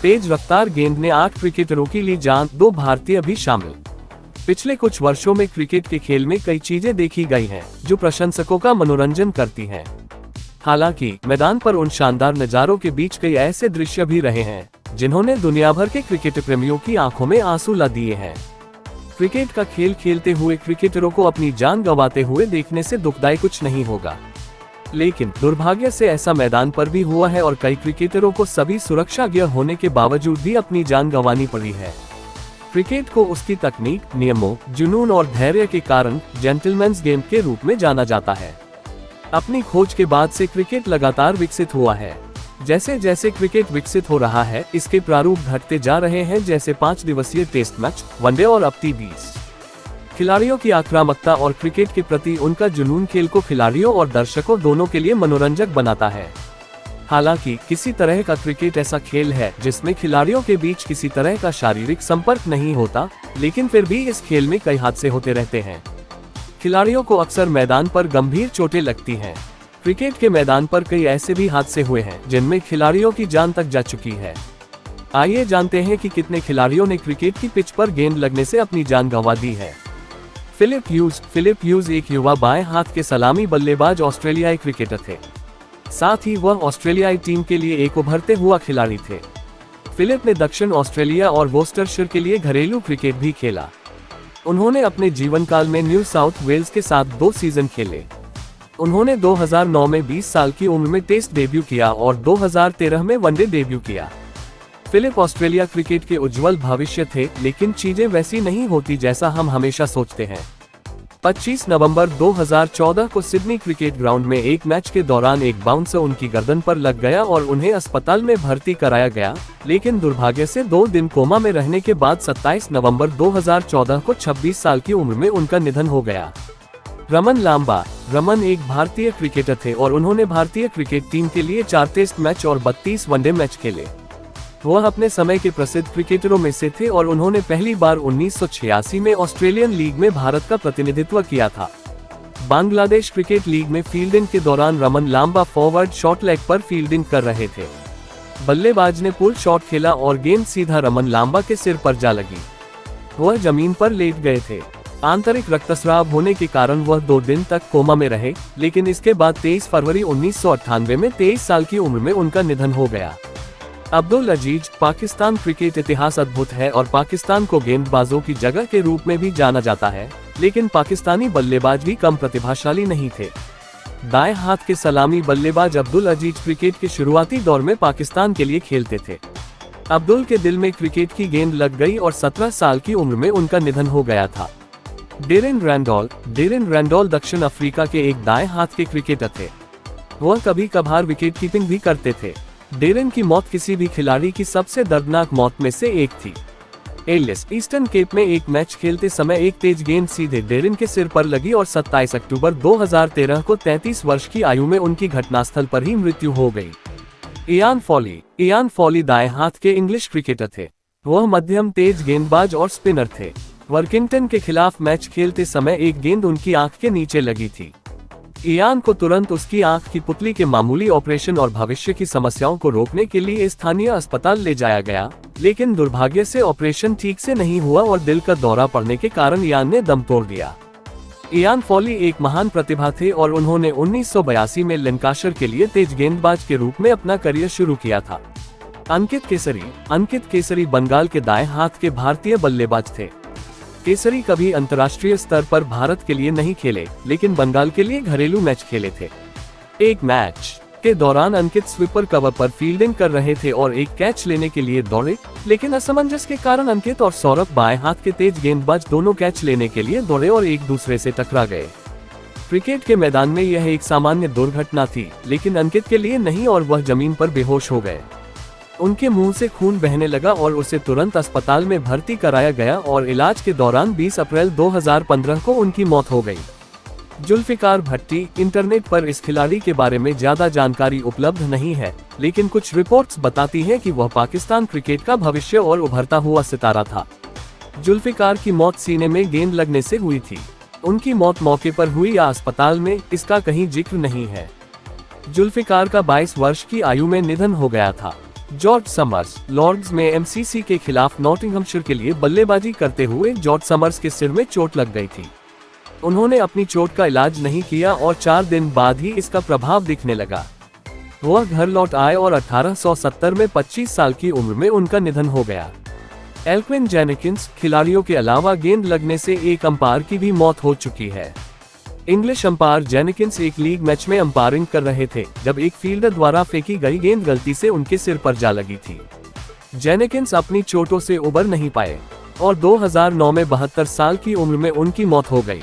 तेज रफ्तार गेंद ने 8 क्रिकेटरों की ली जान, 2 भारतीय भी शामिल। पिछले कुछ वर्षों में क्रिकेट के खेल में कई चीजें देखी गई हैं, जो प्रशंसकों का मनोरंजन करती हैं। हालांकि मैदान पर उन शानदार नजारों के बीच कई ऐसे दृश्य भी रहे हैं, जिन्होंने दुनिया भर के क्रिकेट प्रेमियों की आंखों में आंसू ला दिए हैं। क्रिकेट का खेल खेलते हुए क्रिकेटरों को अपनी जान गंवाते हुए देखने से दुखदायी कुछ नहीं होगा, लेकिन दुर्भाग्य से ऐसा मैदान पर भी हुआ है और कई क्रिकेटरों को सभी सुरक्षा गियर होने के बावजूद भी अपनी जान गंवानी पड़ी है। क्रिकेट को उसकी तकनीक, नियमों, जुनून और धैर्य के कारण जेंटलमैन्स गेम के रूप में जाना जाता है। अपनी खोज के बाद से क्रिकेट लगातार विकसित हुआ है। जैसे जैसे क्रिकेट विकसित हो रहा है, इसके प्रारूप घटते जा रहे हैं, जैसे 5 दिवसीय टेस्ट मैच, वनडे और अब T20। खिलाड़ियों की आक्रामकता और क्रिकेट के प्रति उनका जुनून खेल को खिलाड़ियों और दर्शकों दोनों के लिए मनोरंजक बनाता है। हालांकि किसी तरह का क्रिकेट ऐसा खेल है जिसमें खिलाड़ियों के बीच किसी तरह का शारीरिक संपर्क नहीं होता, लेकिन फिर भी इस खेल में कई हादसे होते रहते हैं। खिलाड़ियों को अक्सर मैदान पर गंभीर चोटें लगती हैं। क्रिकेट के मैदान पर कई ऐसे भी हादसे हुए हैं जिनमें खिलाड़ियों की जान तक जा चुकी है। आइए जानते हैं कि कितने खिलाड़ियों ने क्रिकेट की पिच पर गेंद लगने से अपनी जान गंवा दी है। फिलिप ह्यूज एक युवा बाएं हाथ के सलामी बल्लेबाज ऑस्ट्रेलियाई क्रिकेटर थे। साथ ही वह ऑस्ट्रेलियाई टीम के लिए एक उभरते हुआ खिलाड़ी थे। फिलिप ने दक्षिण ऑस्ट्रेलिया और वोस्टरशायर के लिए घरेलू क्रिकेट भी खेला। उन्होंने अपने जीवन काल में न्यू साउथ वेल्स के साथ 2 सीजन खेले। उन्होंने 2009 में 20 साल की उम्र में टेस्ट डेब्यू किया और 2013 में वनडे डेब्यू किया। फिलिप ऑस्ट्रेलिया क्रिकेट के उज्जवल भविष्य थे, लेकिन चीजें वैसी नहीं होती जैसा हम हमेशा सोचते हैं। 25 नवंबर 2014 को सिडनी क्रिकेट ग्राउंड में एक मैच के दौरान एक बाउंसर उनकी गर्दन पर लग गया और उन्हें अस्पताल में भर्ती कराया गया, लेकिन दुर्भाग्य से 2 दिन कोमा में रहने के बाद 27 नवंबर 2014 को 26 साल की उम्र में उनका निधन हो गया। रमन एक भारतीय क्रिकेटर थे और उन्होंने भारतीय क्रिकेट टीम के लिए 4 टेस्ट मैच और 32 वनडे मैच खेले। वह अपने समय के प्रसिद्ध क्रिकेटरों में से थे और उन्होंने पहली बार 1986 में ऑस्ट्रेलियन लीग में भारत का प्रतिनिधित्व किया था। बांग्लादेश क्रिकेट लीग में फील्डिंग के दौरान Raman Lamba forward short leg पर फील्डिंग कर रहे थे। बल्लेबाज ने पुल शॉट खेला और गेंद सीधा रमन लांबा के सिर पर जा लगी। वह जमीन पर लेट गए थे। आंतरिक रक्तस्राव होने के कारण वह 2 दिन तक कोमा में रहे, लेकिन इसके बाद 23 फरवरी 1998 में 23 साल की उम्र में उनका निधन हो गया। अब्दुल अजीज, पाकिस्तान क्रिकेट इतिहास अद्भुत है और पाकिस्तान को गेंदबाजों की जगह के रूप में भी जाना जाता है, लेकिन पाकिस्तानी बल्लेबाज भी कम प्रतिभाशाली नहीं थे। दाएं हाथ के सलामी बल्लेबाज अब्दुल अजीज क्रिकेट के शुरुआती दौर में पाकिस्तान के लिए खेलते थे। अब्दुल के दिल में क्रिकेट की गेंद लग गई और 17 साल की उम्र में उनका निधन हो गया था। डेरेन रैंडॉल दक्षिण अफ्रीका के एक दाएं हाथ के क्रिकेटर थे। वह कभी कभार विकेट कीपिंग भी करते थे। डेरेन की मौत किसी भी खिलाड़ी की सबसे दर्दनाक मौत में से एक थी। एलिस ईस्टर्न केप में एक मैच खेलते समय एक तेज गेंद सीधे डेरेन के सिर पर लगी और 27 अक्टूबर 2013 को 33 वर्ष की आयु में उनकी घटनास्थल पर ही मृत्यु हो गई। इयान फॉली दाएं हाथ के इंग्लिश क्रिकेटर थे। वह मध्यम तेज गेंदबाज और स्पिनर थे। वर्किंगटन के खिलाफ मैच खेलते समय एक गेंद उनकी आंख के नीचे लगी थी। इयान को तुरंत उसकी आंख की पुतली के मामूली ऑपरेशन और भविष्य की समस्याओं को रोकने के लिए स्थानीय अस्पताल ले जाया गया, लेकिन दुर्भाग्य से ऑपरेशन ठीक से नहीं हुआ और दिल का दौरा पड़ने के कारण इयान ने दम तोड़ दिया। इयान फॉली एक महान प्रतिभा थे और उन्होंने 1982 में लैंकाशायर के लिए तेज गेंदबाज के रूप में अपना करियर शुरू किया था। अंकित केसरी बंगाल के दाएं हाथ के भारतीय बल्लेबाज थे। केसरी कभी अंतर्राष्ट्रीय स्तर पर भारत के लिए नहीं खेले, लेकिन बंगाल के लिए घरेलू मैच खेले थे। एक मैच के दौरान अंकित स्वीपर कवर पर फील्डिंग कर रहे थे और एक कैच लेने के लिए दौड़े, लेकिन असमंजस के कारण अंकित और सौरभ बाएं हाथ के तेज गेंदबाज दोनों कैच लेने के लिए दौड़े और एक दूसरे से टकरा गए। क्रिकेट के मैदान में यह एक सामान्य दुर्घटना थी, लेकिन अंकित के लिए नहीं और वह जमीन पर बेहोश हो गए। उनके मुंह से खून बहने लगा और उसे तुरंत अस्पताल में भर्ती कराया गया और इलाज के दौरान 20 अप्रैल 2015 को उनकी मौत हो गई। जुल्फिकार भट्टी। इंटरनेट पर इस खिलाड़ी के बारे में ज्यादा जानकारी उपलब्ध नहीं है, लेकिन कुछ रिपोर्ट्स बताती हैं कि वह पाकिस्तान क्रिकेट का भविष्य और उभरता हुआ सितारा था। जुल्फिकार की मौत सीने में गेंद लगने से हुई थी। उनकी मौत मौके पर हुई या अस्पताल में, इसका कहीं जिक्र नहीं है। जुल्फिकार का 22 वर्ष की आयु में निधन हो गया था। George summers. लॉर्ड्स में एमसीसी के खिलाफ नॉटिंघमशायर के लिए बल्लेबाजी करते हुए जॉर्ज समर्स के सिर में चोट लग गई थी। उन्होंने अपनी चोट का इलाज नहीं किया और 4 दिन बाद ही इसका प्रभाव दिखने लगा। वह घर लौट आए और 1870 में 25 साल की उम्र में उनका निधन हो गया। एल्क्विन जेनिकिंस। खिलाड़ियों के अलावा गेंद लगने से एक अंपायर की भी मौत हो चुकी है। इंग्लिश अंपायर जेनिकिंस एक लीग मैच में अंपायरिंग कर रहे थे जब एक फील्डर द्वारा फेंकी गई गेंद गलती से उनके सिर पर जा लगी थी। जेनिकिंस अपनी चोटों से उबर नहीं पाए और 2009 में 72 साल की उम्र में उनकी मौत हो गई।